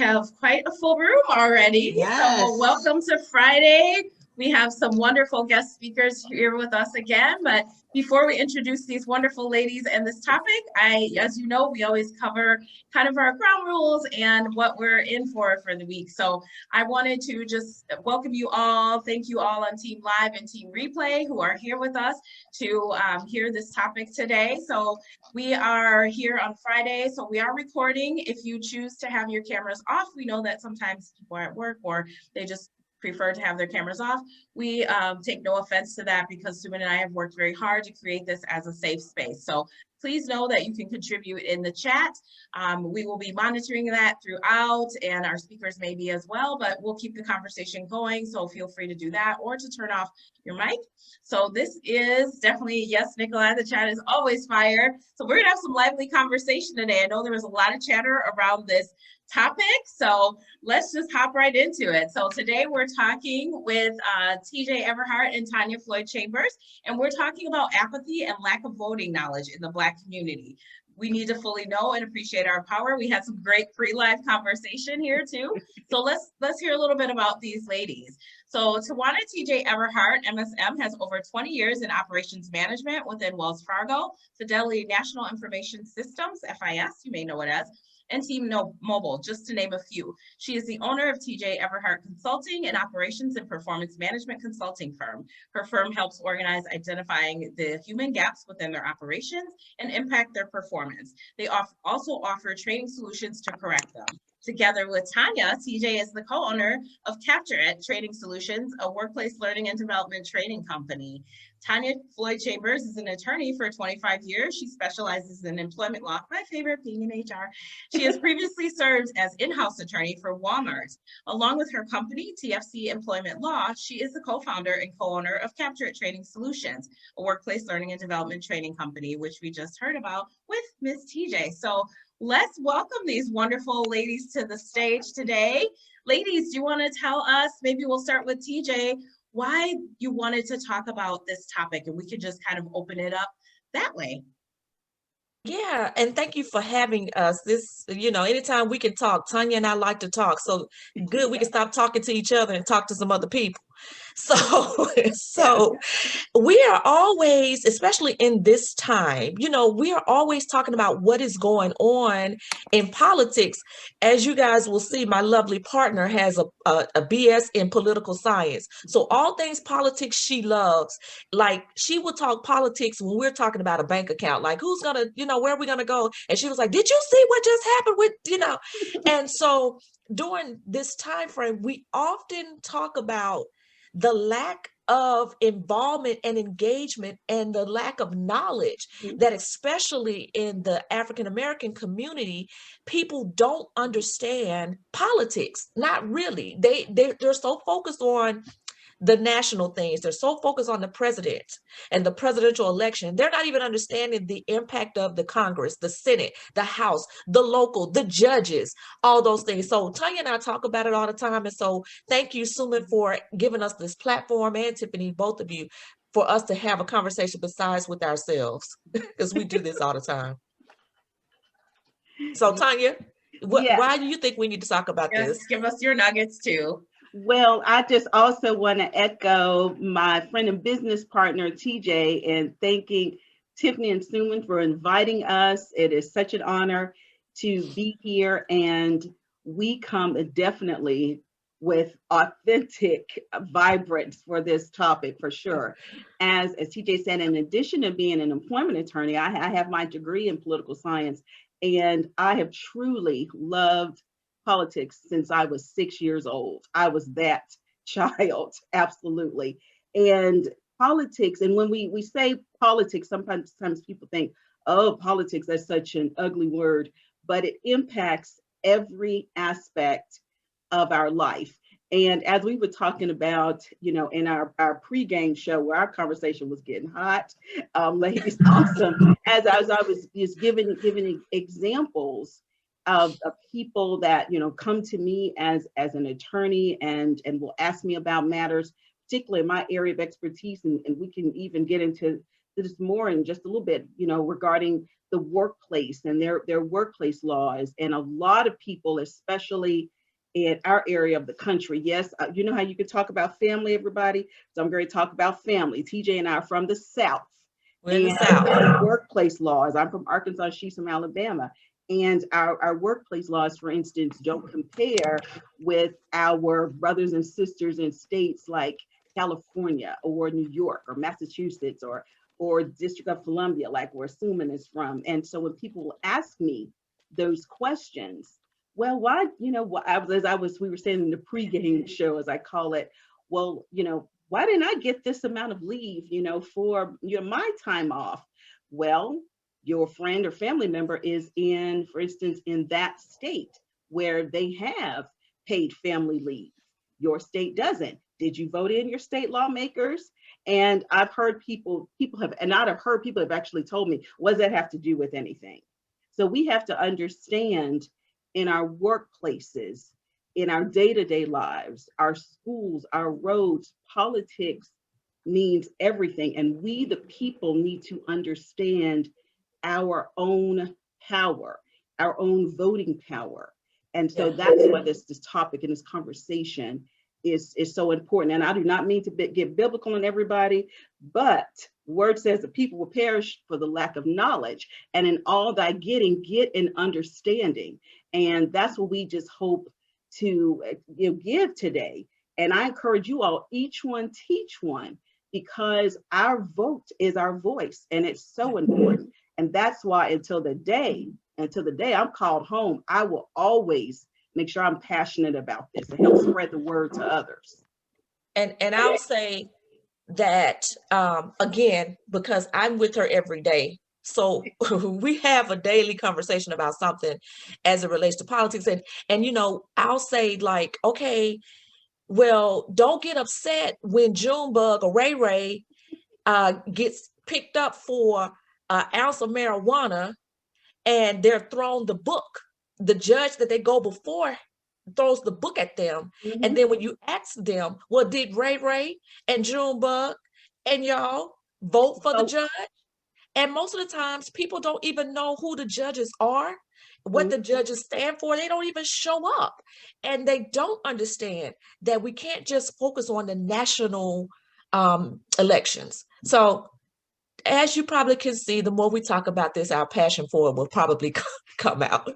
Have quite a full room already. So Yes. welcome to Friday. We have some wonderful guest speakers here with us again. But before we introduce these wonderful ladies and this topic, as you know, we always cover kind of our ground rules and what we're in for the week. So I wanted to just welcome you all. Thank you all on Team Live and Team Replay who are here with us to hear this topic today. So we are here on Friday, so we are recording. If you choose to have your cameras off, we know that sometimes people are at work or they just prefer to have their cameras off. We take no offense to that because Suman and I have worked very hard to create this as a safe space. So please know that you can contribute in the chat. We will be monitoring that throughout, and our speakers may be as well, but we'll keep the conversation going. So feel free to do that or to turn off your mic. So this is definitely, yes, Nicola, the chat is always fire. So we're gonna have some lively conversation today. I know there was a lot of chatter around this topic, so let's just hop right into it. So today we're talking with TJ Everhart and Tonya Floyd-Chambers, and we're talking about apathy and lack of voting knowledge in the Black community. We need to fully know and appreciate our power. We had some great pre-live conversation here too. So let's hear a little bit about these ladies. So Tawana TJ Everhart, MSM, has over 20 years in operations management within Wells Fargo, Fidelity National Information Systems, FIS, you may know it as, and Team Mobile, just to name a few. She is the owner of TJ Everhart Consulting, an operations and performance management consulting firm. Her firm helps organize identifying the human gaps within their operations and impact their performance. They also offer training solutions to correct them. Together with Tonya, TJ is the co-owner of Capture It Training Solutions, a workplace learning and development training company. Tonya Floyd-Chambers is an attorney for 25 years. She specializes in employment law, my favorite, being in HR. She has previously served as in-house attorney for Walmart. Along with her company, TFC Employment Law, she is the co-founder and co-owner of Capture It Training Solutions, a workplace learning and development training company, which we just heard about with Ms. TJ. So let's welcome these wonderful ladies to the stage today. Ladies, do you want to tell us, maybe we'll start with TJ, why you wanted to talk about this topic, and we could just kind of open it up that way. Yeah, and thank you for having us. This, anytime we can talk, Tonya and I like to talk. So good, we can stop talking to each other and talk to some other people. So we are always, especially in this time, we are always talking about what is going on in politics. As you guys will see, my lovely partner has a BS in political science. So all things politics she loves. Like, she would talk politics when we're talking about a bank account, like who's gonna, where are we gonna go? And she was like, did you see what just happened with, And so during this time frame, we often talk about the lack of involvement and engagement and the lack of knowledge that, especially in the African American community, people don't understand politics. Not really. They're so focused on the national things. They're so focused on the president and the presidential election. They're not even understanding the impact of the Congress, the Senate, the House, the local, the judges, all those things. So Tonya and I talk about it all the time. And so thank you, Suman, for giving us this platform, and Tiffany, both of you, for us to have a conversation besides with ourselves, because we do this all the time. So Tonya, why do you think we need to talk about this? Give us your nuggets too. Well, I just also want to echo my friend and business partner, TJ, and thanking Tiffany and Suman for inviting us. It is such an honor to be here, and we come definitely with authentic vibrance for this topic, for sure. As TJ said, in addition to being an employment attorney, I have my degree in political science, and I have truly loved politics since I was 6 years old. I was that child, absolutely. And politics, and when we say politics, sometimes people think, oh, politics, that's such an ugly word, but it impacts every aspect of our life. And as we were talking about, in our pregame show where our conversation was getting hot, ladies, awesome. As I was just giving examples of people that come to me as an attorney and will ask me about matters, particularly in my area of expertise, and we can even get into this more in just a little bit, regarding the workplace and their workplace laws. And a lot of people, especially in our area of the country, yes, you know how you can talk about family, everybody? So I'm going to talk about family. TJ and I are from the South. We're in the And South. our workplace laws, I'm from Arkansas, she's from Alabama. And our workplace laws, for instance, don't compare with our brothers and sisters in states like California or New York or Massachusetts or District of Columbia, like where Suman is from. And so when people ask me those questions, well, why, you know, we were saying in the pregame show, as I call it, well, you know, why didn't I get this amount of leave, you know, for my time off? Well, your friend or family member is in, for instance, in that state where they have paid family leave. Your state doesn't. Did you vote in your state lawmakers? And I've heard people have, and I've heard people have actually told me, what does that have to do with anything? So we have to understand in our workplaces, in our day-to-day lives, our schools, our roads, politics means everything. And we, the people, need to understand our own power, our own voting power. And so that's why this topic and this conversation is so important. And I do not mean to get biblical on everybody, but the word says that people will perish for the lack of knowledge. And in all thy getting, get an understanding. And that's what we just hope to give today. And I encourage you all, each one teach one, because our vote is our voice, and it's so important. And that's why until the day I'm called home, I will always make sure I'm passionate about this and help spread the word to others. And I'll say that again, because I'm with her every day. So we have a daily conversation about something as it relates to politics. And you know, I'll say like, okay, well, don't get upset when Junebug or Ray Ray gets picked up for an ounce of marijuana and they're thrown the book. The judge that they go before throws the book at them. Mm-hmm. And then when you ask them, well, did Ray Ray and Junebug and y'all vote for the judge? And most of the times people don't even know who the judges are, what the judges stand for. They don't even show up. And they don't understand that we can't just focus on the national elections. So as you probably can see, the more we talk about this, our passion for it will probably come out.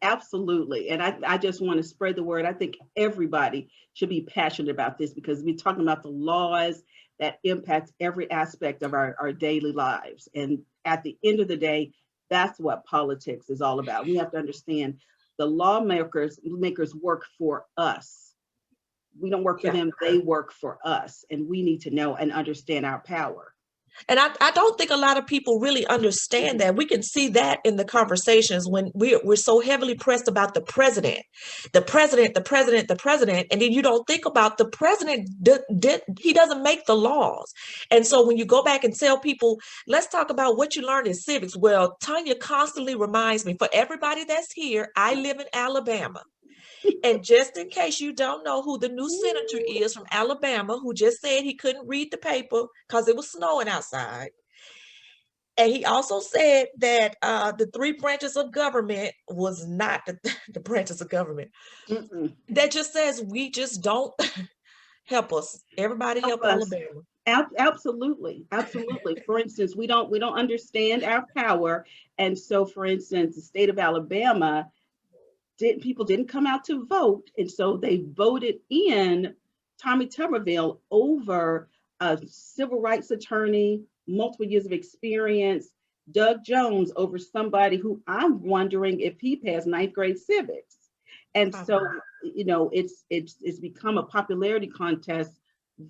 Absolutely. And I just want to spread the word. I think everybody should be passionate about this, because we're talking about the laws that impact every aspect of our daily lives. And at the end of the day, that's what politics is all about. We have to understand the lawmakers work for us. We don't work for them, they work for us. And we need to know and understand our power. And I don't think a lot of people really understand that. We can see that in the conversations when we're so heavily pressed about the president, and then you don't think about the president. He doesn't make the laws. And so when you go back and tell people, let's talk about what you learned in civics. Well, Tonya constantly reminds me, for everybody that's here, I live in Alabama. And just in case you don't know who the new senator is from Alabama, who just said he couldn't read the paper because it was snowing outside. And he also said that the three branches of government was not the branches of government. Mm-mm. That just says we just don't help us. Everybody help Alabama. Absolutely. For instance, we don't understand our power. And so, for instance, the state of Alabama, people didn't come out to vote, and so they voted in Tommy Tuberville over a civil rights attorney, multiple years of experience, Doug Jones, over somebody who I'm wondering if he passed ninth grade civics. And so, you know, it's become a popularity contest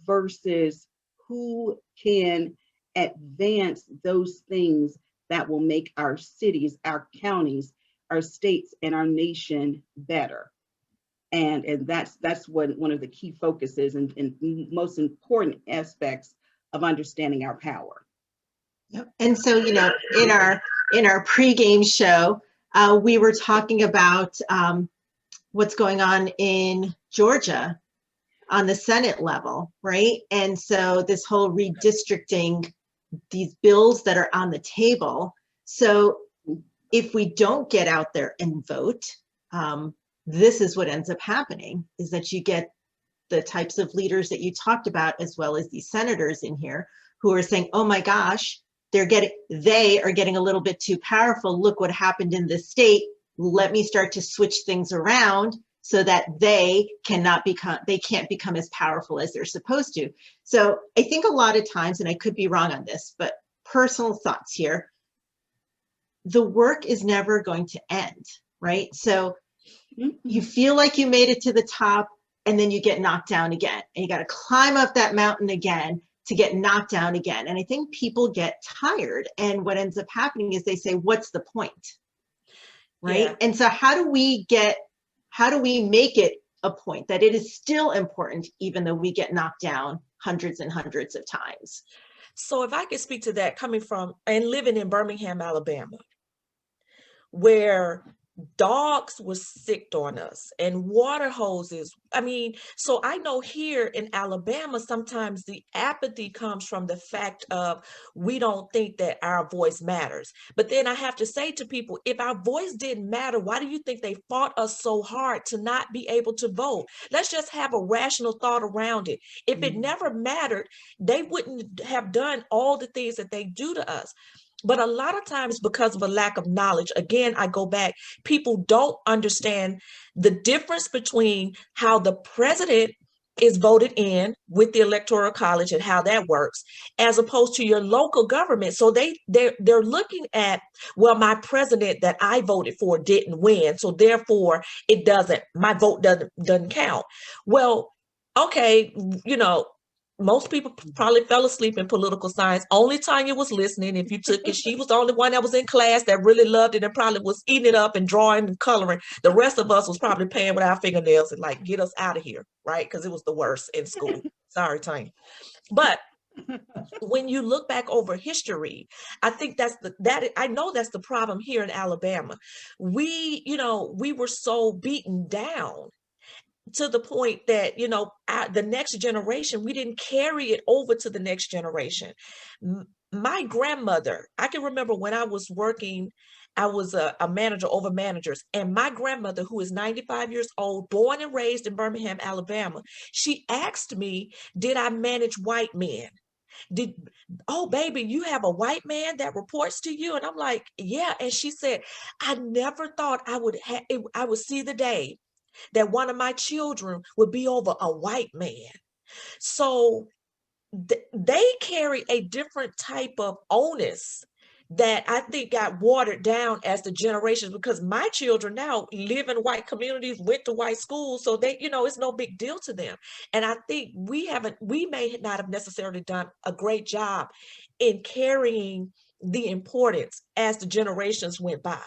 versus who can advance those things that will make our cities, our counties, our states, and our nation better. And that's what one of the key focuses and most important aspects of understanding our power. Yep. And so, you know, in our pregame show, we were talking about what's going on in Georgia on the Senate level, right? And so this whole redistricting, these bills that are on the table. So if we don't get out there and vote, this is what ends up happening, is that you get the types of leaders that you talked about, as well as these senators in here who are saying, oh my gosh, they are getting a little bit too powerful. Look what happened in this state. Let me start to switch things around so that they can't become as powerful as they're supposed to. So I think a lot of times, and I could be wrong on this, but personal thoughts here, the work is never going to end, right? So you feel like you made it to the top, and then you get knocked down again, and you got to climb up that mountain again to get knocked down again. And I think people get tired, and what ends up happening is they say, what's the point? Right? Yeah. And so how do we make it a point that it is still important, even though we get knocked down hundreds and hundreds of times? So if I could speak to that, coming from and living in Birmingham, Alabama, where dogs were sicked on us and water hoses. I mean, so I know here in Alabama, sometimes the apathy comes from the fact of we don't think that our voice matters. But then I have to say to people, if our voice didn't matter, why do you think they fought us so hard to not be able to vote? Let's just have a rational thought around it. If it never mattered, they wouldn't have done all the things that they do to us. But a lot of times, because of a lack of knowledge, again, I go back, people don't understand the difference between how the president is voted in with the electoral college and how that works, as opposed to your local government. So they're looking at, well, my president that I voted for didn't win, so therefore my vote doesn't count. Well, okay, most people probably fell asleep in political science. Only Tonya was listening. If you took it, she was the only one that was in class that really loved it and probably was eating it up and drawing and coloring. The rest of us was probably playing with our fingernails and like, get us out of here, right? Because it was the worst in school. Sorry, Tonya. But when you look back over history, I think I know that's the problem here in Alabama. We were so beaten down to the point that, the next generation, we didn't carry it over to the next generation. My grandmother, I can remember when I was working, I was a manager over managers, and my grandmother, who is 95 years old, born and raised in Birmingham, Alabama, she asked me, did I manage white men? Oh, baby, you have a white man that reports to you? And I'm like, yeah. And she said, I never thought I would see the day that one of my children would be over a white man. So they carry a different type of onus that I think got watered down as the generations, because my children now live in white communities, went to white schools, so they, it's no big deal to them. And I think we may not have necessarily done a great job in carrying the importance as the generations went by,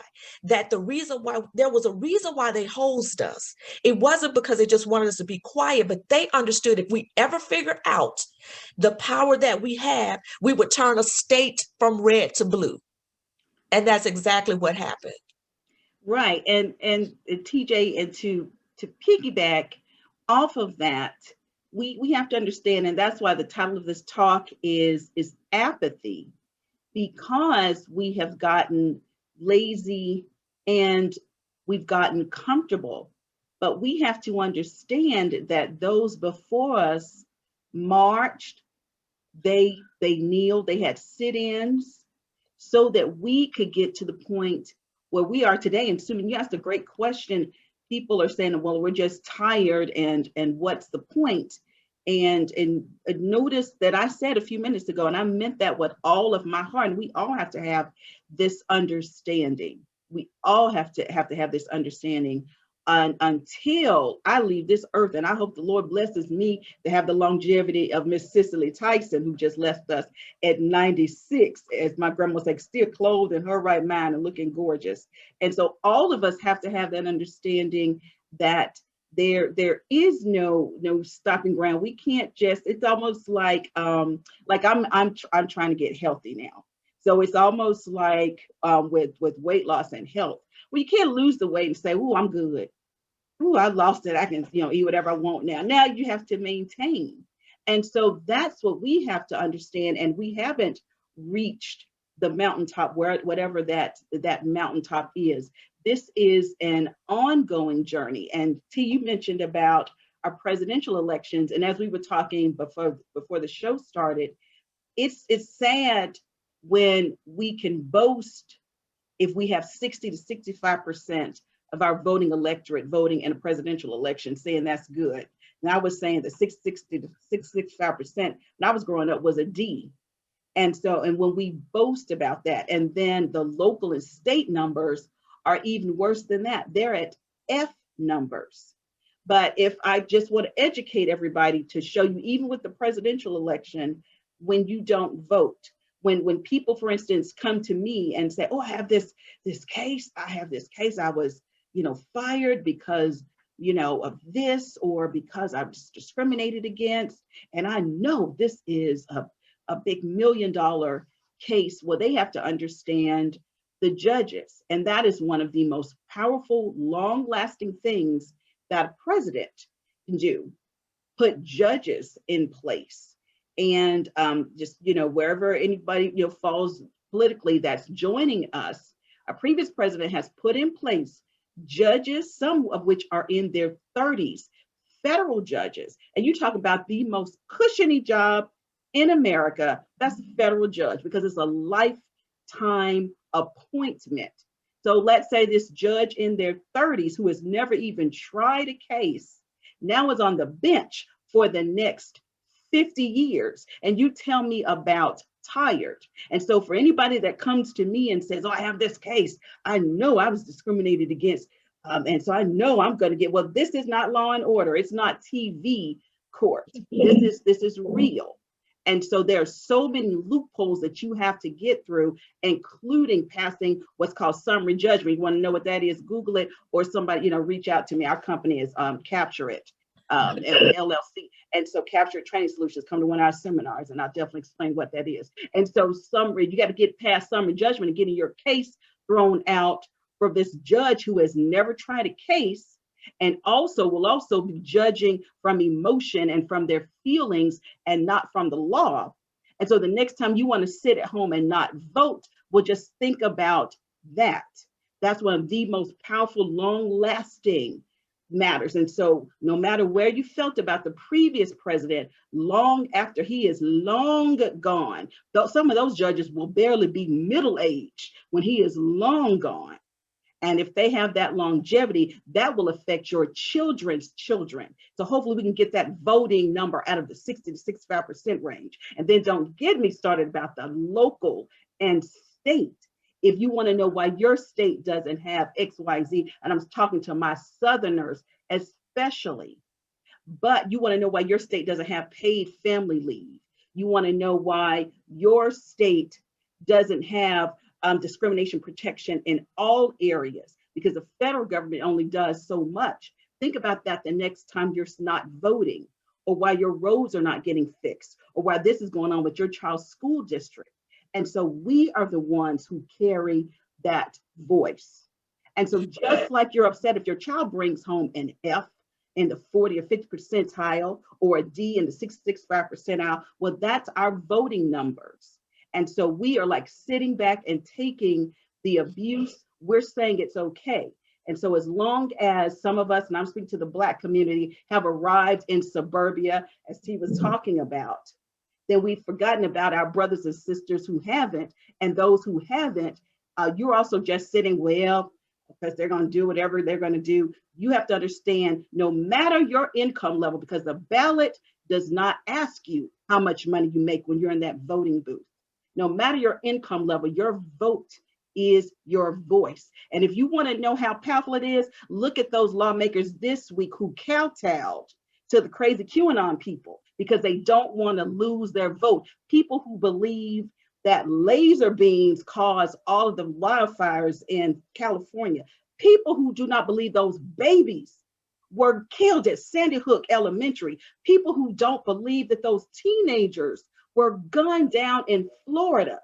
that there was a reason why they hosed us. It wasn't because they just wanted us to be quiet, but they understood if we ever figure out the power that we have, we would turn a state from red to blue. And that's exactly what happened. Right. And TJ, and to piggyback off of that, we have to understand, and that's why the title of this talk is apathy, because we have gotten lazy and we've gotten comfortable. But we have to understand that those before us marched, they kneeled, they had sit-ins, so that we could get to the point where we are today. And Suman, you asked a great question. People are saying, well, we're just tired, and what's the point? And notice that I said a few minutes ago, and I meant that with all of my heart, and we all have to have this understanding. We all have to have this understanding until I leave this earth. And I hope the Lord blesses me to have the longevity of Miss Cicely Tyson, who just left us at 96, as my grandma was like, still clothed in her right mind and looking gorgeous. And so all of us have to have that understanding that there is no stopping ground. We can't just, it's almost like I'm trying to get healthy now. So it's almost like with weight loss and health. Well, you can't lose the weight and say, oh, I'm good. Oh, I lost it. I can, eat whatever I want now. Now you have to maintain. And so that's what we have to understand. And we haven't reached the mountaintop, whatever that mountaintop is. This is an ongoing journey. And T, you mentioned about our presidential elections, and as we were talking before the show started, it's sad when we can boast if we have 60 to 65% of our voting electorate voting in a presidential election, saying that's good. And I was saying that 60 to 65% when I was growing up was a D. And when we boast about that, and then the local and state numbers are even worse than that. They're at F numbers. But if I just want to educate everybody to show you, even with the presidential election, when you don't vote, when people, for instance, come to me and say, oh, I have this case, I was, fired because, of this, or because I was discriminated against, and I know this is a big $1 million case. Well, they have to understand the judges, and that is one of the most powerful, long-lasting things that a president can do, put judges in place. And just, wherever anybody, falls politically that's joining us, a previous president has put in place judges, some of which are in their 30s, federal judges. And you talk about the most cushiony job in America, that's a federal judge, because it's a lifetime appointment. So let's say this judge in their 30s who has never even tried a case now is on the bench for the next 50 years. And you tell me about tired. And so for anybody that comes to me and says, oh, I have this case, I know I was discriminated against. And so I know I'm going to get, well, this is not Law and Order. It's not TV court. This is real. And so there are so many loopholes that you have to get through, including passing what's called summary judgment. You want to know what that is? Google it, or somebody, reach out to me. Our company is Capture It, LLC. And so Capture It Training Solutions, come to one of our seminars, and I'll definitely explain what that is. And so you got to get past summary judgment and getting your case thrown out for this judge who has never tried a case, and will also be judging from emotion and from their feelings and not from the law. And so the next time you want to sit at home and not vote, well, just think about that. That's one of the most powerful, long-lasting matters. And so no matter where you felt about the previous president, long after he is long gone, though some of those judges will barely be middle-aged when he is long gone. And if they have that longevity, that will affect your children's children. So hopefully we can get that voting number out of the 60 to 65% range. And then don't get me started about the local and state. If you want to know why your state doesn't have X, Y, Z, and I'm talking to my Southerners especially, but you want to know why your state doesn't have paid family leave. You want to know why your state doesn't have discrimination protection in all areas, because the federal government only does so much. Think about that the next time you're not voting, or why your roads are not getting fixed, or why this is going on with your child's school district. And so we are the ones who carry that voice. And so just like you're upset if your child brings home an F in the 40 or 50 percentile, or a D in the 65 percentile, well, that's our voting numbers. And so we are like sitting back and taking the abuse. We're saying it's okay. And so as long as some of us, and I'm speaking to the Black community, have arrived in suburbia, as T was talking about, then we've forgotten about our brothers and sisters who haven't. And those who haven't, you're also just sitting, well, because they're going to do whatever they're going to do. You have to understand, no matter your income level, because the ballot does not ask you how much money you make when you're in that voting booth. No matter your income level, your vote is your voice. And if you want to know how powerful it is, look at those lawmakers this week who kowtowed to the crazy QAnon people because they don't want to lose their vote. People who believe that laser beams cause all of the wildfires in California. People who do not believe those babies were killed at Sandy Hook Elementary. People who don't believe that those teenagers were gunned down in Florida.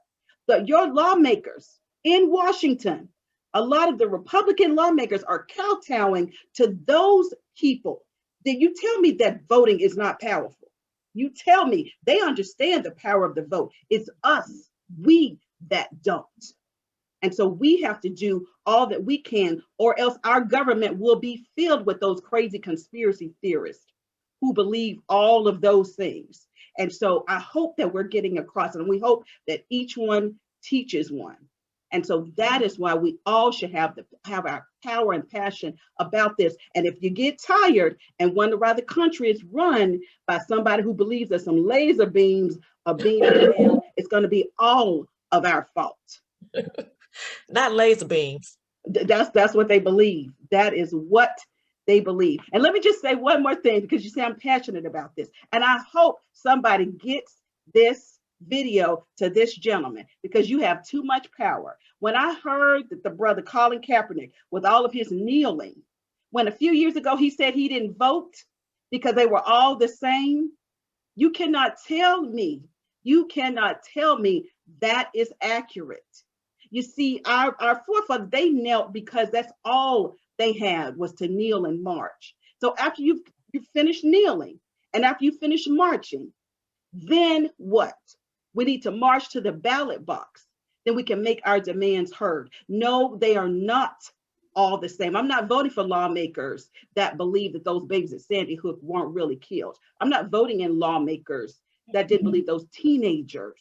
Your lawmakers in Washington, a lot of the Republican lawmakers are kowtowing to those people. Then you tell me that voting is not powerful. You tell me they understand the power of the vote. It's us, we, that don't. And so we have to do all that we can, or else our government will be filled with those crazy conspiracy theorists who believe all of those things. And so I hope that we're getting across, and we hope that each one teaches one. And so that is why we all should have our power and passion about this. And if you get tired and wonder why the country is run by somebody who believes that some laser beams are being down, it's going to be all of our fault. Not laser beams. That's what they believe. That is what they believe. And let me just say one more thing, because you see I'm passionate about this. And I hope somebody gets this video to this gentleman, because you have too much power. When I heard that the brother Colin Kaepernick, with all of his kneeling, when a few years ago he said he didn't vote because they were all the same, you cannot tell me that is accurate. You see, our forefathers, they knelt because that's all they had was to kneel and march. So after you finish kneeling and after you finish marching, then what? We need to march to the ballot box. Then we can make our demands heard. No, they are not all the same. I'm not voting for lawmakers that believe that those babies at Sandy Hook weren't really killed. I'm not voting in lawmakers that didn't believe those teenagers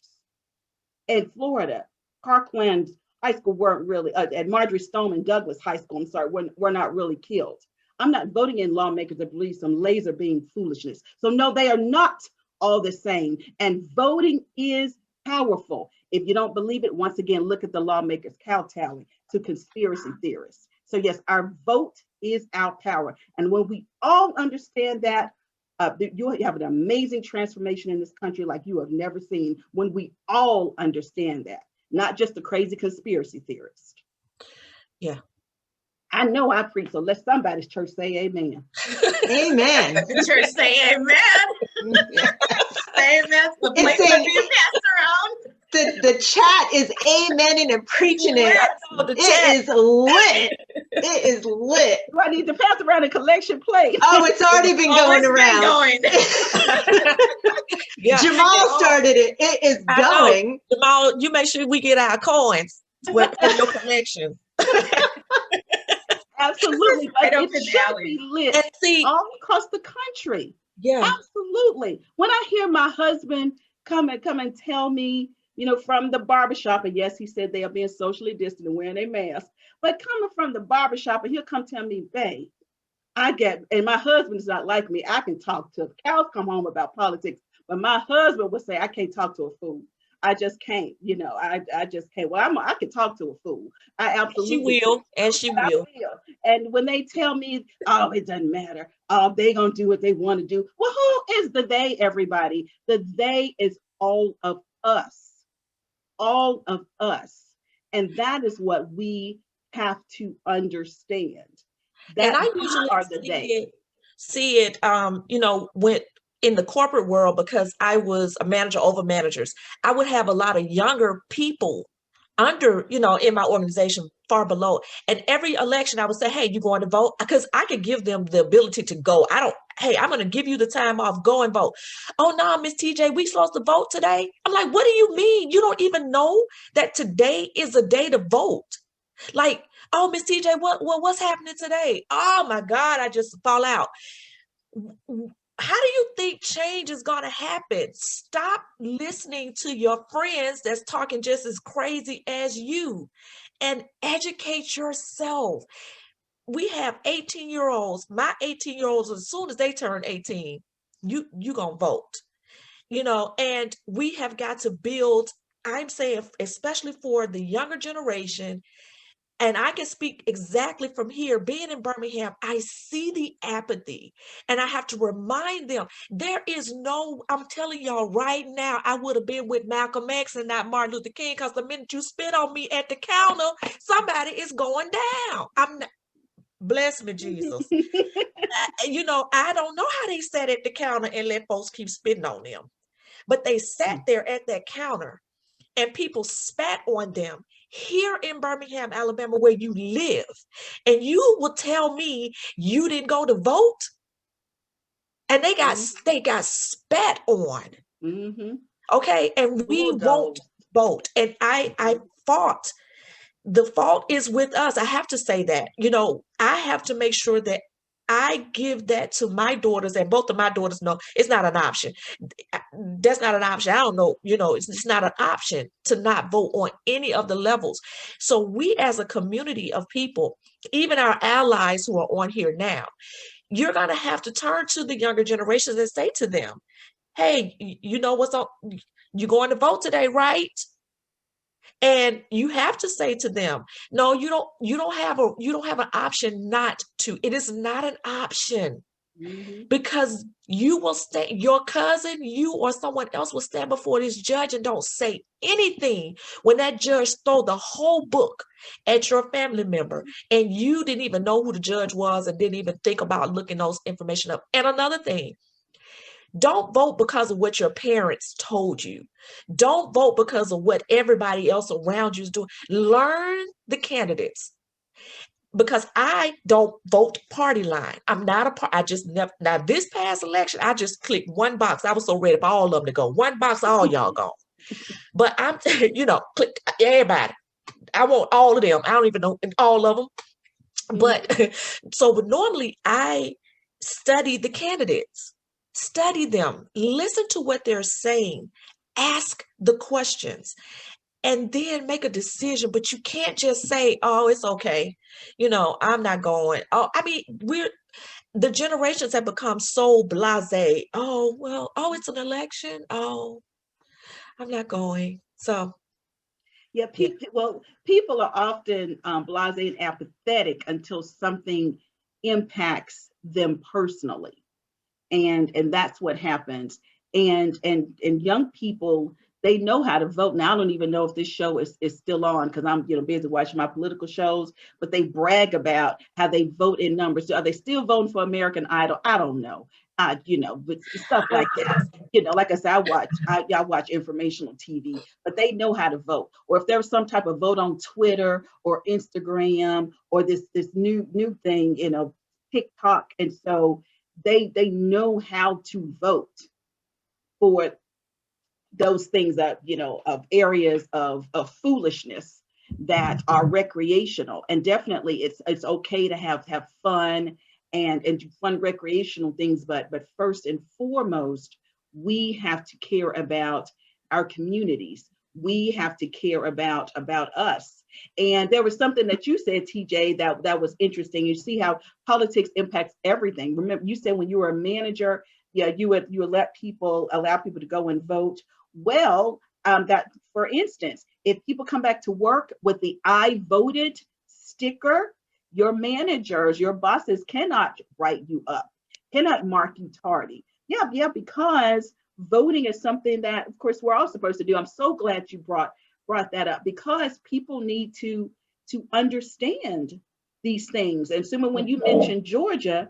in Florida, Parkland High School weren't really, at Marjorie Stoneman Douglas High School, I'm sorry, were not really killed. I'm not voting in lawmakers that believe some laser beam foolishness. So no, they are not all the same. And voting is powerful. If you don't believe it, once again, look at the lawmakers kowtowing to conspiracy theorists. So yes, our vote is our power. And when we all understand that, you'll have an amazing transformation in this country like you have never seen, when we all understand that, not just the crazy conspiracy theorist. Yeah. I know I preach, so let somebody's church say amen. Amen. The church say amen. Amen. The place will be passed around. The chat is amening and preaching it. It is lit. It is lit. Do I need to pass around a collection plate? Oh, it's already been going around. Yeah. Jamal started it. It is going. Jamal, you make sure we get our coins with your collection. Absolutely. But Right, it should be lit and see, all across the country. Yeah. Absolutely. When I hear my husband come and tell me, you know, from the barbershop, and yes, he said they are being socially distant and wearing a mask, but coming from the barbershop, and he'll come tell me, babe, and my husband is not like me. I can talk to the cows come home about politics, but my husband would say, I can't talk to a fool. I just can't, you know, I just can't. Well, I can talk to a fool. I absolutely she will. And when they tell me, oh, it doesn't matter. Oh, they gonna do what they want to do. Well, who is the they, everybody? The they is all of us. All of us. And that is what we have to understand. That and I usually are the they. See it, you know, when in the corporate world, because I was a manager over managers, I would have a lot of younger people under, you know, in my organization far below. And every election I would say, hey, you going to vote? Because I could give them the ability to go. Hey, I'm going to give you the time off, go and vote. Oh, no, Miss TJ, we supposed to vote today? I'm like, what do you mean? You don't even know that today is a day to vote. Like, oh, Miss TJ, what's happening today? Oh my God, I just fall out. How do you think change is going to happen? Stop listening to your friends that's talking just as crazy as you and educate yourself. We have 18-year-olds. My 18-year-olds, as soon as they turn 18, you going to vote, you know, and we have got to build, I'm saying, especially for the younger generation. And I can speak exactly from here, being in Birmingham, I see the apathy and I have to remind them there is no, I'm telling y'all right now, I would have been with Malcolm X and not Martin Luther King, because the minute you spit on me at the counter, somebody is going down. I'm not, bless me, Jesus. You know, I don't know how they sat at the counter and let folks keep spitting on them, but they sat there at that counter and people spat on them. Here in Birmingham, Alabama, where you live, and you will tell me you didn't go to vote, and they got spat on. Okay, and we won't vote. And I fought. The fault is with us. I have to say that. I have to make sure that I give that to my daughters, and both of my daughters know it's not an option. That's not an option. I don't know, it's not an option to not vote on any of the levels. So we as a community of people, even our allies who are on here now, you're going to have to turn to the younger generations and say to them, hey, you know what's up? You're going to vote today, right? And you have to say to them, no, you don't have an option not to. It is not an option. Mhm. Because you will your cousin, you or someone else will stand before this judge and don't say anything when that judge throw the whole book at your family member, and you didn't even know who the judge was and didn't even think about looking those information up. And another thing, don't vote because of what your parents told you. Don't vote because of what everybody else around you is doing. Learn the candidates. Because I don't vote party line. I'm not a part. I just never. Now this past election, I just clicked one box. I was so ready for all of them to go. One box, all y'all gone. But I'm, click everybody. I want all of them. I don't even know all of them. But but normally I study the candidates, study them, listen to what they're saying, ask the questions, and then make a decision. But you can't just say, oh, it's okay. I'm not going. Oh, I mean, the generations have become so blasé. Oh, well, oh, it's an election. Oh, I'm not going. So, Yeah, people are often blasé and apathetic until something impacts them personally, and that's what happens. And young people, they know how to vote. Now I don't even know if this show is still on, because I'm busy watching my political shows, but they brag about how they vote in numbers. So are they still voting for American Idol? I don't know. But stuff like that. Like I said, I watch informational TV, but they know how to vote. Or if there's some type of vote on Twitter or Instagram or this new thing, TikTok, and so they know how to vote for those things that of areas of foolishness that are recreational. And definitely it's okay to have fun and do fun recreational things, but first and foremost, we have to care about our communities. We have to care about us. And there was something that you said, TJ, that was interesting. You see how politics impacts everything. Remember, you said when you were a manager, yeah, you would allow people to go and vote. Well, that, for instance, if people come back to work with the I voted sticker, your managers, your bosses cannot write you up, cannot mark you tardy. Yeah, because voting is something that, of course, we're all supposed to do. I'm so glad you brought that up, because people need to understand these things. And so when you mentioned Georgia,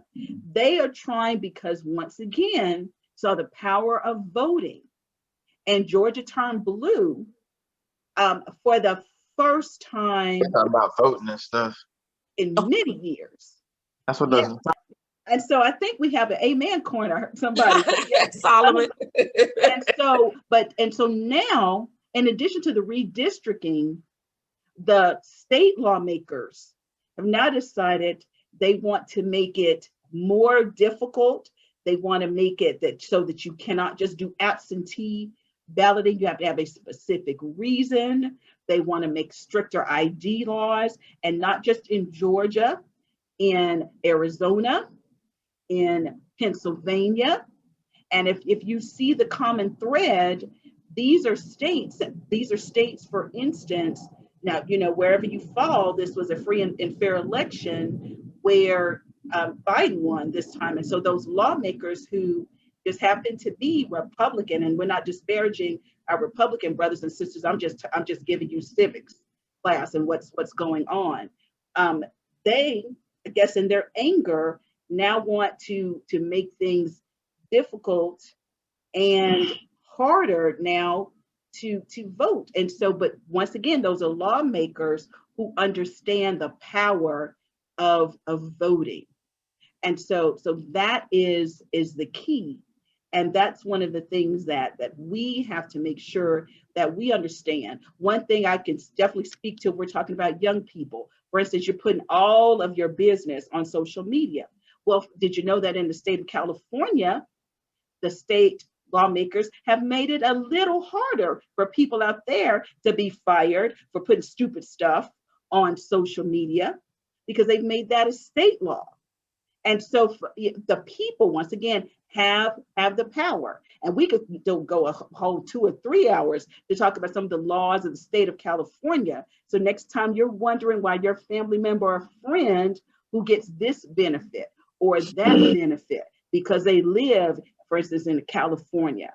they are trying, because once again, saw the power of voting. And Georgia turned blue for the first time about voting and stuff in many years. That's what Yeah. does. And so I think we have an amen corner, somebody. Yes. Solomon. And so now, in addition to the redistricting, the state lawmakers have now decided they want to make it more difficult. They want to make it so that you cannot just do absentee balloting. You have to have a specific reason. They want to make stricter ID laws, and not just in Georgia, in Arizona, in Pennsylvania. And if you see the common thread, these are states, for instance, now, wherever you fall, this was a free and fair election where Biden won this time. And so those lawmakers who just happen to be Republican, and we're not disparaging our Republican brothers and sisters, I'm just giving you civics class and what's going on. They, I guess, in their anger, now want to make things difficult and harder now to vote. And so, but once again, those are lawmakers who understand the power of voting. And so that is the key. And that's one of the things that we have to make sure that we understand. One thing I can definitely speak to, we're talking about young people. For instance, you're putting all of your business on social media. Well, did you know that in the state of California, the state lawmakers have made it a little harder for people out there to be fired for putting stupid stuff on social media, because they've made that a state law. And so the people, once again, have the power. And we could go a whole 2 or 3 hours to talk about some of the laws of the state of California. So next time you're wondering why your family member or friend who gets this benefit or that benefit because they live, for instance, in California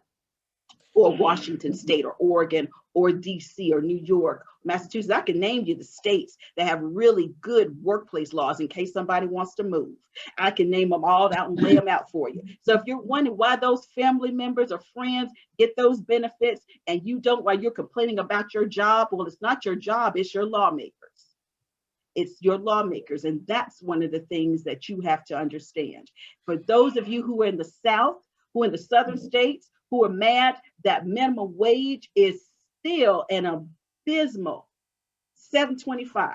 or Washington State or Oregon or DC or New York, Massachusetts, I can name you the states that have really good workplace laws in case somebody wants to move. I can name them all out and lay them out for you. So if you're wondering why those family members or friends get those benefits and you don't, while you're complaining about your job, well, it's not your job, it's your lawmakers. It's your lawmakers. And that's one of the things that you have to understand. For those of you who are in the South, who are in the southern states, who are mad that minimum wage is still an abysmal $7.25.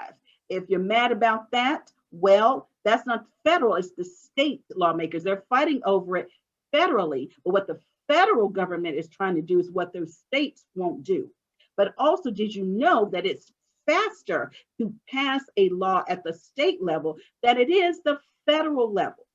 If you're mad about that, well, that's not federal, it's the state lawmakers. They're fighting over it federally, but what the federal government is trying to do is what those states won't do. But also, did you know that it's faster to pass a law at the state level than it is the federal level?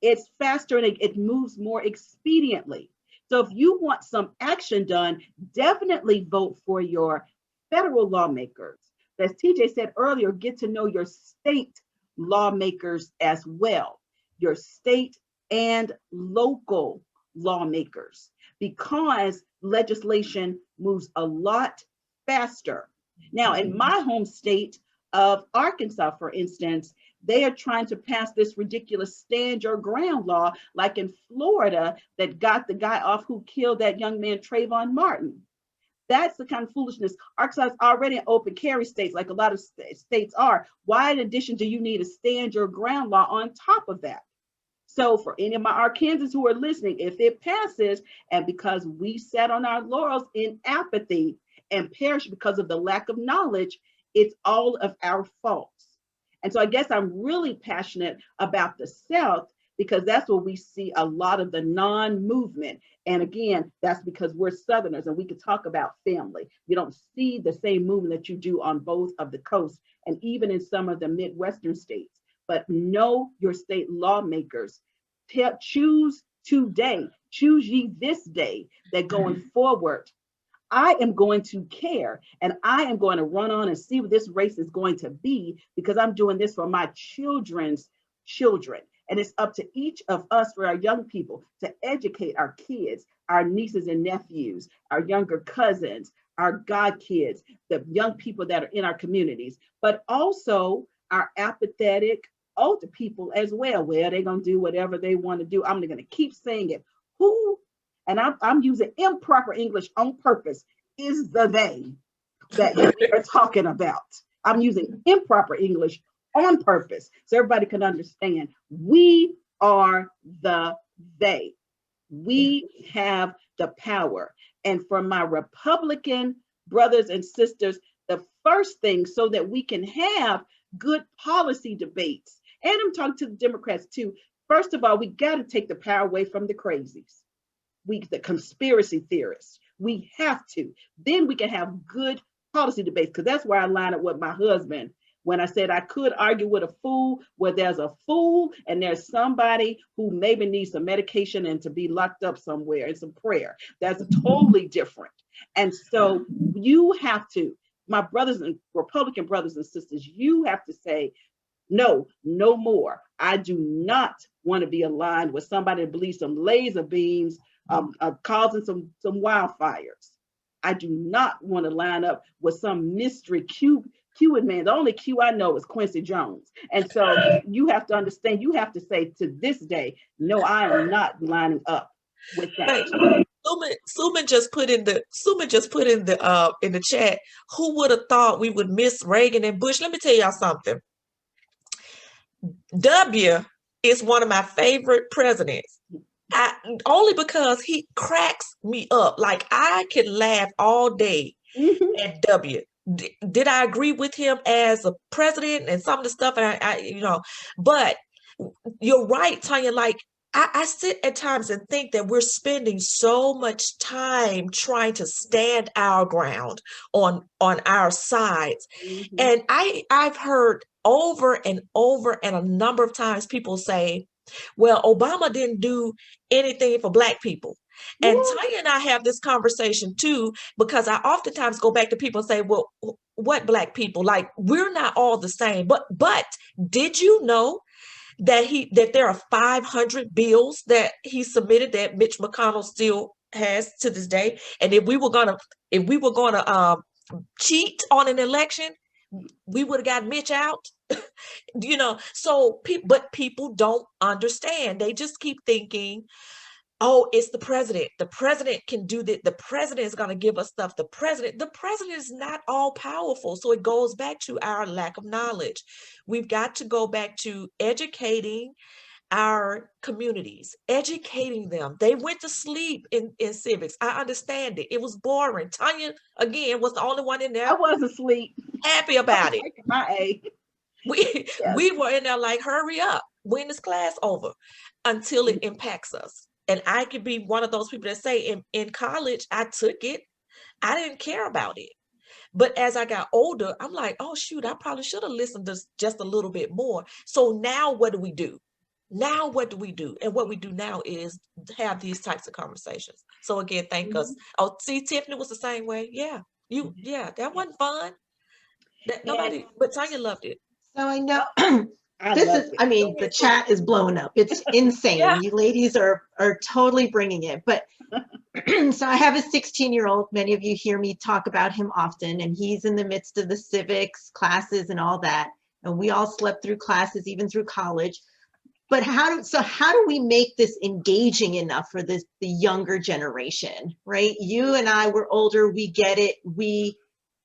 It's faster and it moves more expediently. So if you want some action done, definitely vote for your federal lawmakers. As TJ said earlier, get to know your state lawmakers as well, your state and local lawmakers, because legislation moves a lot faster. Now, in my home state of Arkansas, for instance, they are trying to pass this ridiculous stand your ground law, like in Florida, that got the guy off who killed that young man, Trayvon Martin. That's the kind of foolishness. Arkansas is already an open carry state, like a lot of states are. Why, in addition, do you need a stand your ground law on top of that? So for any of my Arkansans who are listening, if it passes, and because we sat on our laurels in apathy and perished because of the lack of knowledge, it's all of our faults. And so I guess I'm really passionate about the South, because that's where we see a lot of the non-movement. And again, that's because we're Southerners and we can talk about family. You don't see the same movement that you do on both of the coasts and even in some of the Midwestern states. But know your state lawmakers. Choose today, choose ye this day, that going forward, I am going to care and I am going to run on and see what this race is going to be, because I'm doing this for my children's children. And it's up to each of us, for our young people, to educate our kids, our nieces and nephews, our younger cousins, our godkids, the young people that are in our communities, but also our apathetic older people as well. Well, they're going to do whatever they want to do. I'm going to keep saying it. Who, and I'm using improper English on purpose, is the they that we are talking about. I'm using improper English on purpose so everybody can understand. We are the they. We have the power. And for my Republican brothers and sisters, the first thing, so that we can have good policy debates, and I'm talking to the Democrats too, first of all, we got to take the power away from the crazies, the conspiracy theorists. We have to. Then we can have good policy debates, because that's where I line up with my husband when I said I could argue with a fool, where there's a fool and there's somebody who maybe needs some medication and to be locked up somewhere and some prayer. That's totally different. And so you have to, my brothers and Republican brothers and sisters, you have to say, no, no more. I do not want to be aligned with somebody that believes some laser beams causing some wildfires. I do not want to line up with some mystery Q-ing man. The only Q I know is Quincy Jones. And so you have to understand, you have to say to this day, no, I am not lining up with that. Suman just put in the chat, who would have thought we would miss Reagan and Bush? Let me tell y'all something. W is one of my favorite presidents. Only because he cracks me up. Like I can laugh all day at W. Did I agree with him as a president and some of the stuff? And but you're right, Tonya. Like I sit at times and think that we're spending so much time trying to stand our ground on our sides. And I've heard over and over and a number of times people say, well, Obama didn't do anything for Black people. And Tonya and I have this conversation too, because I oftentimes go back to people and say, well, what Black people? Like, we're not all the same. But did you know that there are 500 bills that he submitted that Mitch McConnell still has to this day? And if we were gonna cheat on an election, we would have got Mitch out. But people don't understand. They just keep thinking, oh, it's the president. The president can do that. The president is going to give us stuff. The president is not all powerful. So it goes back to our lack of knowledge. We've got to go back to educating our communities, educating them. They went to sleep in civics. I understand it. It was boring. Tonya, again, was the only one in there. I wasn't asleep. Happy about it. My A. We were in there like, hurry up, when is class over? Until it impacts us. And I could be one of those people that say in college, I took it. I didn't care about it. But as I got older, I'm like, oh, shoot, I probably should have listened to just a little bit more. So now what do we do? Now what do we do? And what we do now is have these types of conversations. So again, thank us. Oh, see, Tiffany was the same way. Yeah, that wasn't fun. Nobody, but Tonya loved it. So I know the chat is blowing up. It's insane. Yeah. You ladies are totally bringing it. But so I have a 16-year-old. Many of you hear me talk about him often, and he's in the midst of the civics classes and all that. And we all slept through classes, even through college. But how do we make this engaging enough for the younger generation, right? You and I were older, we get it. We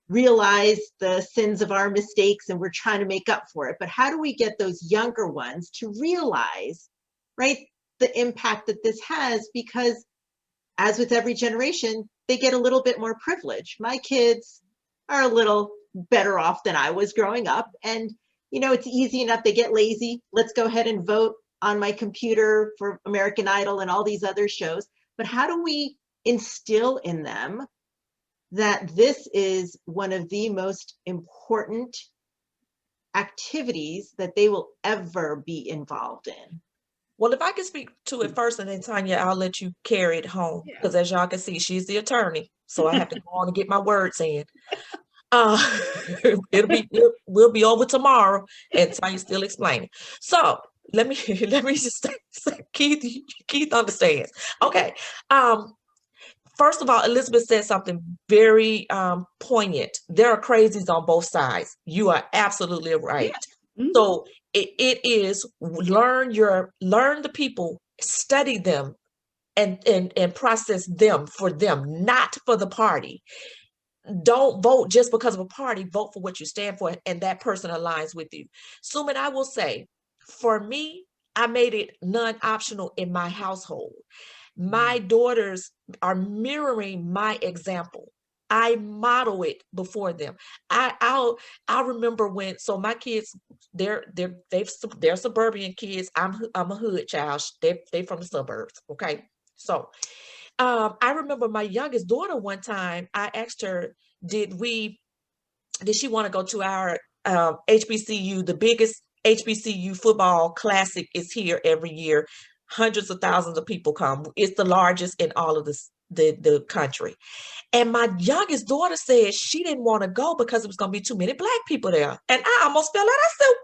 realize the sins of our mistakes and we're trying to make up for it. But how do we get those younger ones to realize, right, the impact that this has? Because as with every generation, they get a little bit more privilege. My kids are a little better off than I was growing up. And, it's easy enough. They get lazy. Let's go ahead and vote on my computer for American Idol and all these other shows. But how do we instill in them that this is one of the most important activities that they will ever be involved in? Well, if I can speak to it first, and then Tonya, I'll let you carry it home, because as y'all can see, she's the attorney, so I have to go on and get my words in. We'll be over tomorrow, and Tonya's still explaining. So let me just say, Keith understands. Okay. First of all, Elizabeth said something very poignant. There are crazies on both sides. You are absolutely right. Yeah. So it is learn the people, study them, and process them for them, not for the party. Don't vote just because of a party. Vote for what you stand for, and that person aligns with you. Suman, I will say, for me, I made it non-optional in my household. My daughters are mirroring my example. I model it before them. I'll remember when. So my kids, they're suburban kids. I'm a hood child. They from the suburbs. Okay, so I remember my youngest daughter one time. I asked her, did she want to go to our HBCU? The biggest HBCU football classic is here every year. Hundreds of thousands of people come. It's the largest in all of the country. And my youngest daughter said she didn't want to go because it was going to be too many Black people there. And I almost fell out. I said,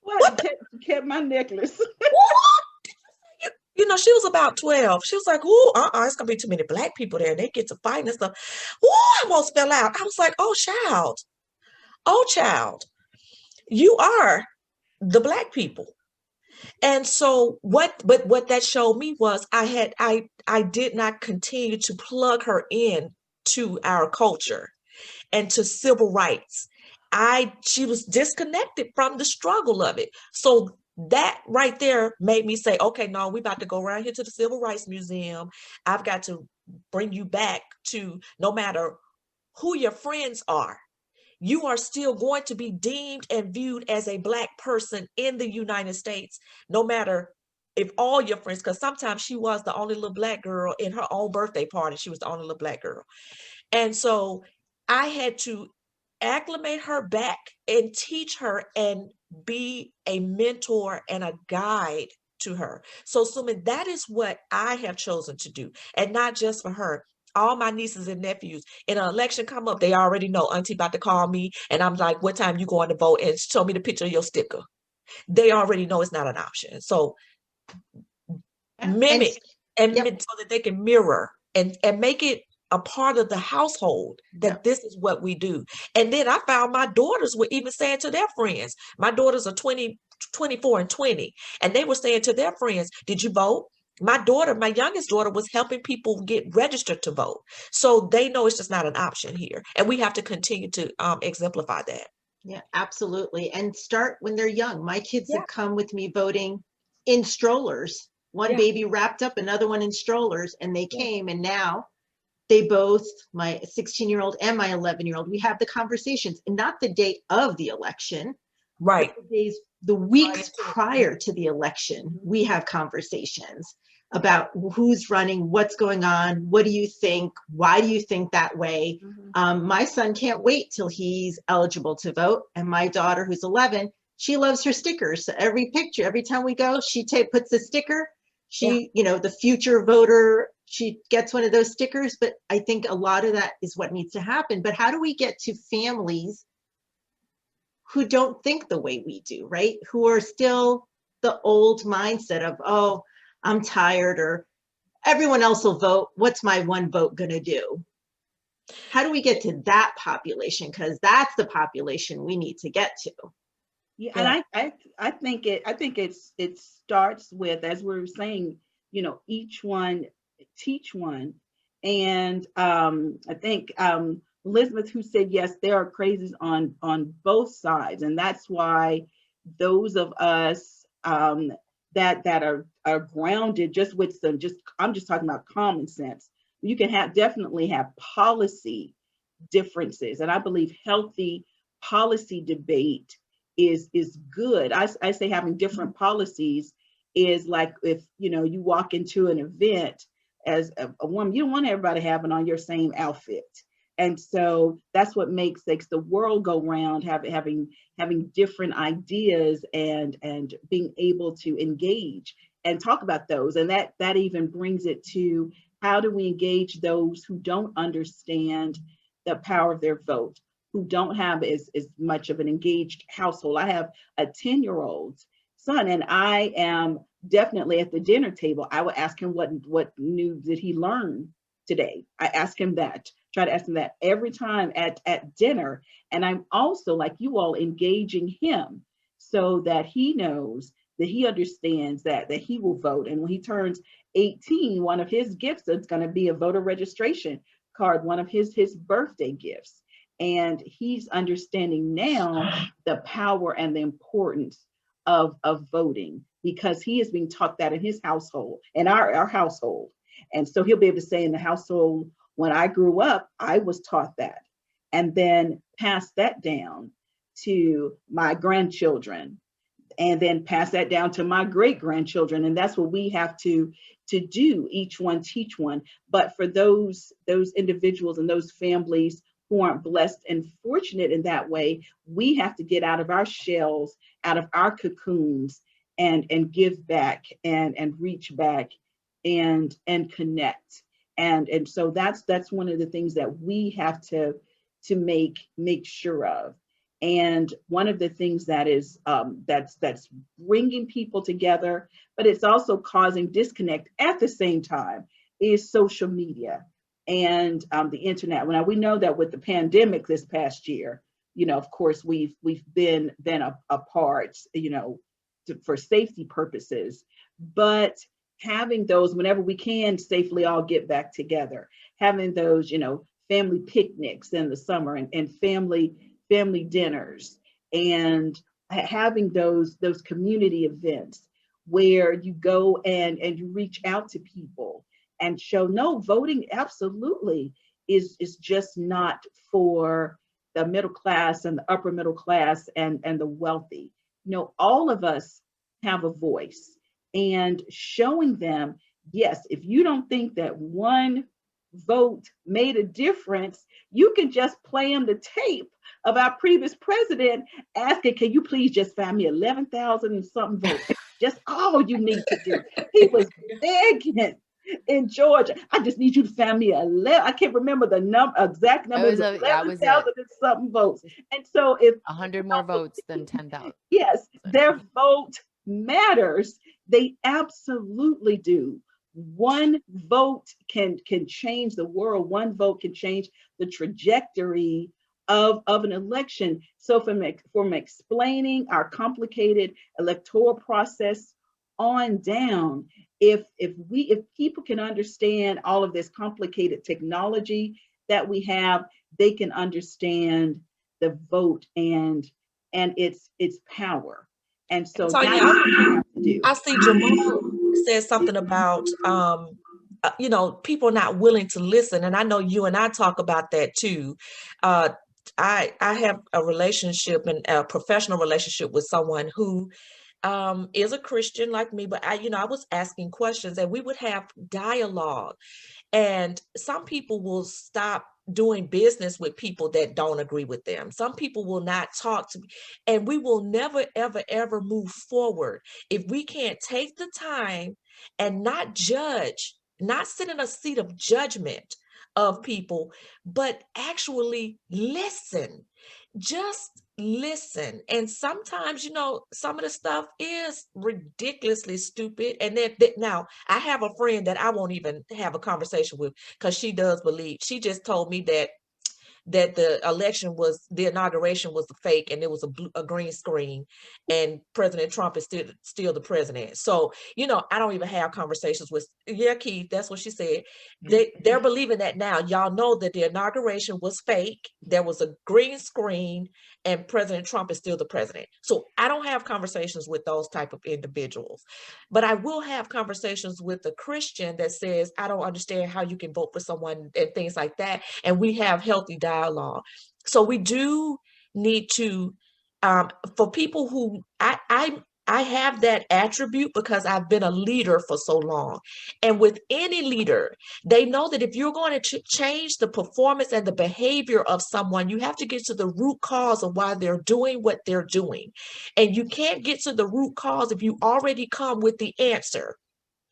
what? Kept my necklace. She was about 12. She was like, it's going to be too many Black people there. And they get to fighting and stuff. I almost fell out. I was like, oh, child, you are the Black people. And so what that showed me was I did not continue to plug her in to our culture and to civil rights. She was disconnected from the struggle of it. So that right there made me say, okay, no, we about to go around here to the Civil Rights Museum. I've got to bring you back to, no matter who your friends are, you are still going to be deemed and viewed as a Black person in the United States, no matter if all your friends, because sometimes she was the only little Black girl in her own birthday party. She was the only little Black girl. And so I had to acclimate her back and teach her and be a mentor and a guide to her. So, Suman, that is what I have chosen to do, and not just for her. All my nieces and nephews, in an election come up, they already know Auntie about to call me, and I'm like, what time you going to vote? And show me the picture of your sticker. They already know it's not an option. So mimic and yep. so that they can mirror and make it a part of the household that Yep. this is what we do. And then I found my daughters were even saying to their friends, my daughters are 20, 24 and 20, and they were saying to their friends, did you vote? My daughter, my youngest daughter, was helping people get registered to vote. So they know it's just not an option here. And we have to continue to exemplify that. Yeah, absolutely. And start when they're young. My kids Yeah. have come with me voting in strollers. One Yeah. baby wrapped up, another one in strollers, and they Yeah. came, and now they both, my 16-year-old and my 11-year-old, we have the conversations, and not the day of the election, Right. but the weeks prior to the election, we have conversations about who's running, what's going on, what do you think, why do you think that way? My son can't wait till he's eligible to vote, and my daughter, who's 11, she loves her stickers. So every picture, every time we go, she puts a sticker. She, the future voter, she gets one of those stickers. But I think a lot of that is what needs to happen. But how do we get to families who don't think the way we do, right? Who are still the old mindset of, oh, I'm tired, or everyone else will vote. What's my one vote gonna do? How do we get to that population? Because that's the population we need to get to. Yeah, and I think it starts with, as we were saying, each one teach one. And I think Elizabeth, who said, yes, there are crazes on both sides. And that's why those of us that are grounded just with I'm just talking about common sense. You can definitely have policy differences. And I believe healthy policy debate is good. I say having different policies is like, if you walk into an event as a woman, you don't want everybody having on your same outfit. And so that's what makes the world go round, having different ideas and being able to engage and talk about those. And that even brings it to, how do we engage those who don't understand the power of their vote, who don't have as much of an engaged household? I have a 10-year-old son, and I am definitely at the dinner table. I would ask him what new did he learn today. I ask him that, try to ask him that every time at dinner. And I'm also, like you all, engaging him so that he knows, that he understands that he will vote. And when he turns 18, one of his gifts is going to be a voter registration card, one of his birthday gifts. And he's understanding now the power and the importance of voting, because he is being taught that in his household, in our household. And so he'll be able to say, in the household when I grew up, I was taught that, and then pass that down to my grandchildren, and then pass that down to my great grandchildren. And that's what we have to do, each one teach one. But for those individuals and those families who aren't blessed and fortunate in that way, we have to get out of our shells, out of our cocoons, and give back and reach back and connect. And so that's one of the things that we have to make sure of. And one of the things that is that's bringing people together, but it's also causing disconnect at the same time, is social media and the internet. Now, we know that with the pandemic this past year, of course, we've been apart, for safety purposes, but having those, whenever we can safely all get back together, having those, family picnics in the summer, and family dinners, and having those community events where you go and you reach out to people and show, no, voting absolutely is just not for the middle class and the upper middle class and the wealthy. All of us have a voice, and showing them, yes, if you don't think that one vote made a difference, you can just play them the tape of our previous president asking, can you please just find me 11,000 and something votes? Just all you need to do. He was begging in Georgia. I just need you to find me 11. I can't remember the exact number. It was 11,000 and something votes. And so if 100 more votes than 10,000. Yes, their vote matters. They absolutely do. One vote can change the world. One vote can change the trajectory of an election. So from explaining our complicated electoral process on down, if people can understand all of this complicated technology that we have, they can understand the vote and its power. And so Tonya, that's what we have to do. I see Jamal says something about people not willing to listen, and I know you and I talk about that too. I have a relationship, and a professional relationship, with someone who is a Christian like me, but I was asking questions, and we would have dialogue. And some people will stop doing business with people that don't agree with them. Some people will not talk to me, and we will never, ever, ever move forward if we can't take the time and not judge, not sit in a seat of judgment of people, but actually listen. Just listen. And sometimes, some of the stuff is ridiculously stupid. And then now I have a friend that I won't even have a conversation with, because she does believe, she just told me that the inauguration was a fake, and it was a green screen, and President Trump is still the president. So, I don't even have conversations with, Keith, that's what she said. They're believing that now. Y'all know that the inauguration was fake. There was a green screen, and President Trump is still the president. So I don't have conversations with those type of individuals, but I will have conversations with a Christian that says, I don't understand how you can vote for someone and things like that. And we have healthy dialogue. So we do need to, for people who, I have that attribute because I've been a leader for so long. And with any leader, they know that if you're going to change the performance and the behavior of someone, you have to get to the root cause of why they're doing what they're doing. And you can't get to the root cause if you already come with the answer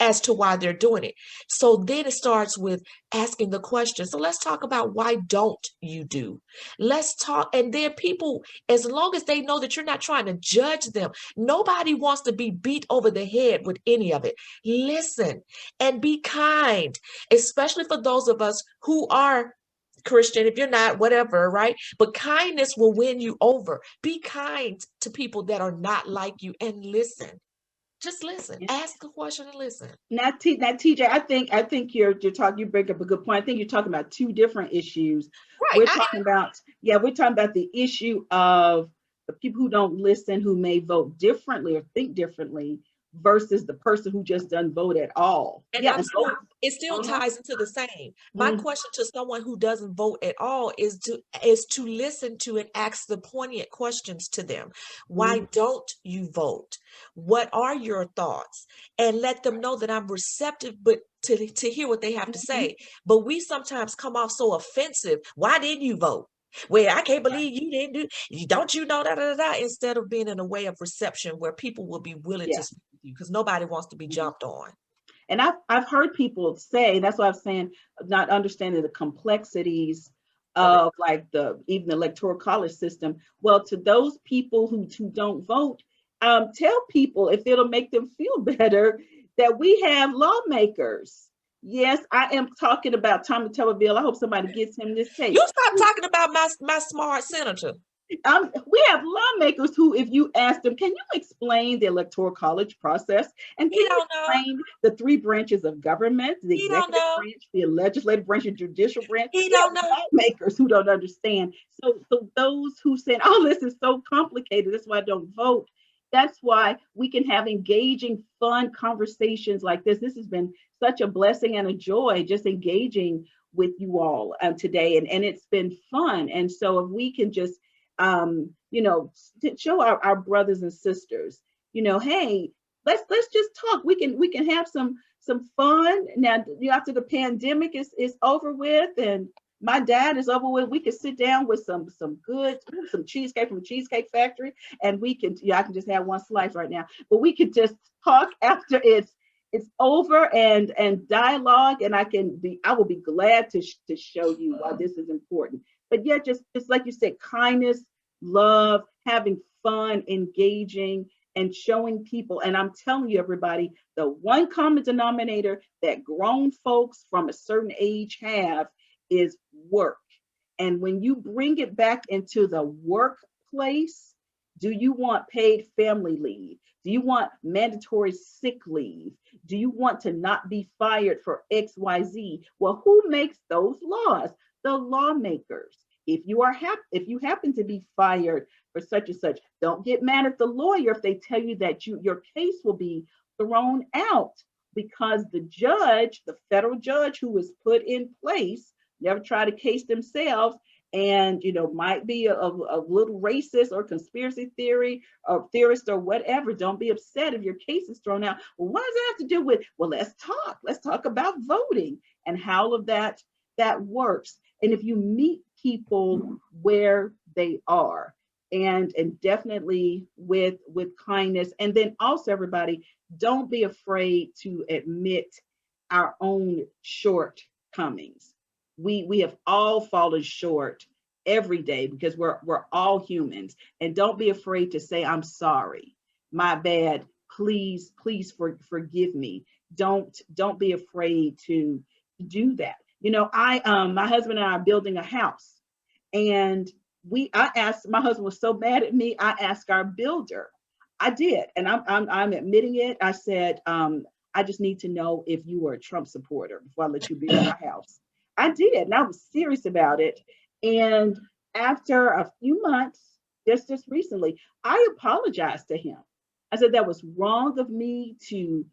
as to why they're doing it. So then it starts with asking the question. So let's talk about, why don't you do? Let's talk. And then people, as long as they know that you're not trying to judge them, nobody wants to be beat over the head with any of it. Listen and be kind, especially for those of us who are Christian. If you're not, whatever, right? But kindness will win you over. Be kind to people that are not like you, and listen. Just listen. Ask a question and listen. Now, TJ, I think you're talking. You bring up a good point. I think you're talking about two different issues. Right. We're talking about the issue of the people who don't listen, who may vote differently or think differently, versus the person who just doesn't vote at all. And it still ties into the same. My question to someone who doesn't vote at all is to listen to and ask the poignant questions to them. Why don't you vote? What are your thoughts? And let them know that I'm receptive, but to hear what they have to say. But we sometimes come off so offensive. Why didn't you vote? Well, I can't believe you didn't do. Don't you know that? Instead of being in a way of reception where people will be willing to speak with you, because nobody wants to be jumped on. And I've heard people say, that's what I'm saying, not understanding the complexities of even the electoral college system. Well, to those people who don't vote, tell people, if it'll make them feel better, that we have lawmakers. Yes, I am talking about Tommy Tuberville. I hope somebody gets him this tape. You stop talking about my smart senator. We have lawmakers who, if you ask them, can you explain the electoral college process? And can He you don't know. explain the three branches of government, the He don't executive know. branch, the legislative branch, and judicial branch? He We don't have know. lawmakers who don't understand. So those who say, oh, this is so complicated, that's why I don't vote. That's why we can have engaging, fun conversations like this. This has been such a blessing and a joy just engaging with you all today. And it's been fun. And so if we can just show our brothers and sisters, hey, let's just talk. We can have some fun now. After the pandemic is over with and my dad is over with, we could sit down with some cheesecake from the Cheesecake Factory, and we can. I can just have one slice right now, but we could just talk after it's over and dialogue, and I will be glad to show you why this is important. But yeah, just like you said, kindness, love, having fun, engaging, and showing people. And I'm telling you, everybody, the one common denominator that grown folks from a certain age have is work. And when you bring it back into the workplace, do you want paid family leave? Do you want mandatory sick leave? Do you want to not be fired for XYZ? Well, who makes those laws? The lawmakers. If you happen to be fired for such and such, don't get mad at the lawyer if they tell you that your case will be thrown out, because the judge, the federal judge who was put in place, never tried a case themselves, and might be a little racist or conspiracy theory or theorist or whatever. Don't be upset if your case is thrown out. Well, what does that have to do with? Well, let's talk about voting and how all of that works. And if you meet people where they are, and definitely with kindness, and then also, everybody, don't be afraid to admit our own shortcomings. We have all fallen short every day because we're all humans. And don't be afraid to say, I'm sorry, my bad, please forgive me. Don't be afraid to do that. My husband and I are building a house, and I asked, my husband was so mad at me, I asked our builder. I did, and I'm admitting it. I said, I just need to know if you were a Trump supporter before I let you build my house. I did, and I was serious about it. And after a few months, just recently, I apologized to him. I said that was wrong of me to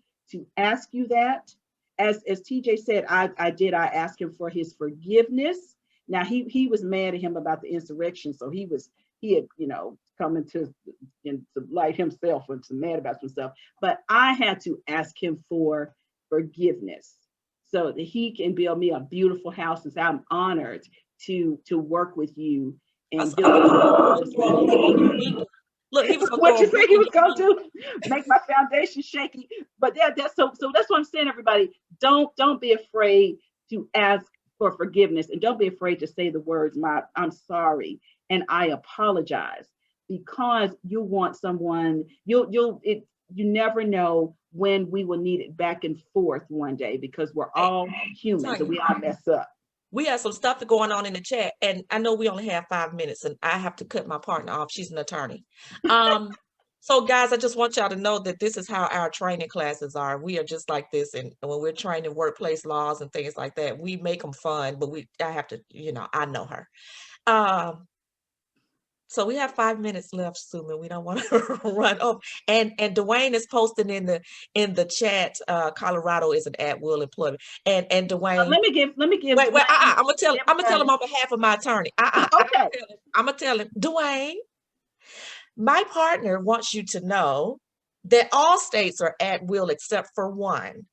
ask you that. As TJ said, I asked him for his forgiveness. Now he was mad at him about the insurrection, so he had coming to light himself and to mad about some stuff. But I had to ask him for forgiveness so that he can build me a beautiful house. And so I'm honored to work with you and build. Look, he was what you say he was gonna do? Make my foundation shaky. But that's so that's what I'm saying, everybody. Don't be afraid to ask for forgiveness, and don't be afraid to say the words, I'm sorry and I apologize, because you want someone, you never know when we will need it back and forth one day, because we're all humans and we all mess up. We have some stuff going on in the chat, and I know we only have 5 minutes, and I have to cut my partner off. She's an attorney. So guys, I just want y'all to know that this is how our training classes are. We are just like this, and when we're training workplace laws and things like that, we make them fun, but I have to, I know her. So we have 5 minutes left, Suman. We don't want to run off. And Dwayne is posting in the chat. Colorado is an at-will employment. And Dwayne. Let me give. Wait. I'm gonna tell him on behalf of my attorney. Okay. I'm gonna tell him, Dwayne. My partner wants you to know that all states are at will except for one,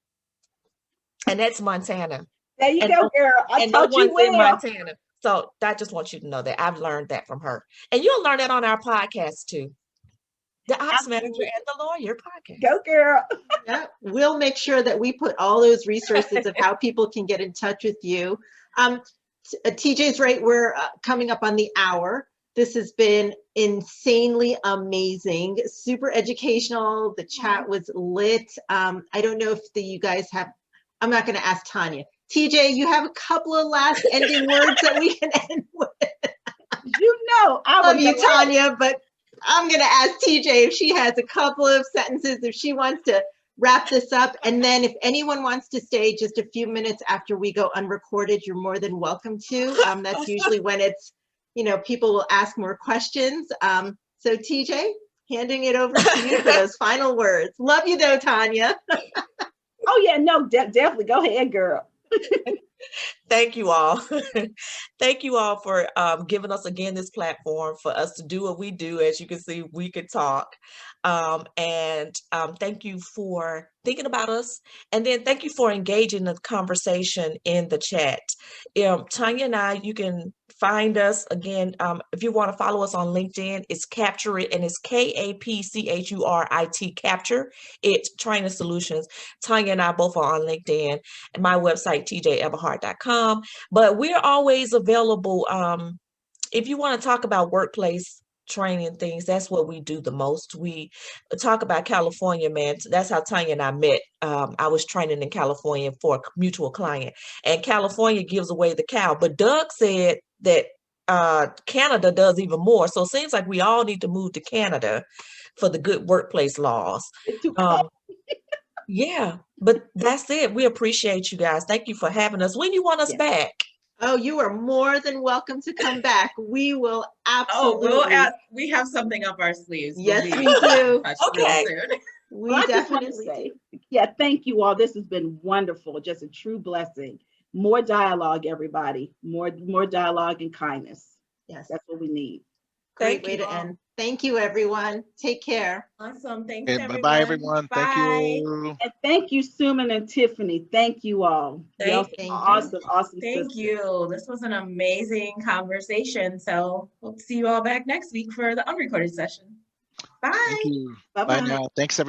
and that's Montana. There you go, girl. I taught you well. In Montana. So I just want you to know that I've learned that from her. And you'll learn that on our podcast too. The Ops Manager and the Lawyer podcast. Go, girl. Yeah, we'll make sure that we put all those resources of how people can get in touch with you. TJ's right, we're coming up on the hour. This has been insanely amazing, super educational. The chat was lit. I don't know if you guys have, I'm not going to ask Tonya. TJ, you have a couple of last ending words that we can end with. You You know, I Love would you, go ahead. Tonya, but I'm going to ask TJ if she has a couple of sentences, if she wants to wrap this up. And then if anyone wants to stay just a few minutes after we go unrecorded, you're more than welcome to. That's usually when it's, people will ask more questions. So TJ, handing it over to you for those final words. Love you though, Tonya. Oh yeah, no, definitely. Go ahead, girl. Thank you all. Thank you all for giving us again this platform for us to do what we do. As you can see, we could talk. And thank you for thinking about us. And then thank you for engaging the conversation in the chat. Tonya and I, you can find us again. If you want to follow us on LinkedIn, it's Capture It, and it's KAPCHURIT, Capture It Training Solutions. Tonya and I both are on LinkedIn, and my website, tjeverhart.com. But we're always available. If you want to talk about workplace training things, that's what we do the most. We talk about California, man. That's how Tonya and I met. I was training in California for a mutual client, and California gives away the cow. But Doug said that Canada does even more. So it seems like we all need to move to Canada for the good workplace laws. It's too cold. Yeah, but that's it. We appreciate you guys. Thank you for having us. When you want us Yeah. back? Oh, you are more than welcome to come back. We will absolutely. We have something up our sleeves. Yes, We'll be we do. in touch real Okay. soon. We Well, I just want to definitely say, do. yeah, thank you all. This has been wonderful. Just a true blessing. More dialogue, everybody. More dialogue and kindness. Yes, That's what we need. great Thank way you to all. end. Thank you, everyone. Take care. Awesome. Thanks, Okay, everyone. bye-bye, everyone. Thank Bye. you. And thank you, Suman and Tiffany. Thank you all. Y'all Thank some you. awesome Thank sisters. you. This was an amazing conversation. So hope to see you all back next week for the unrecorded session. Bye. Thank you. Bye-bye. Bye now. Thanks, everyone.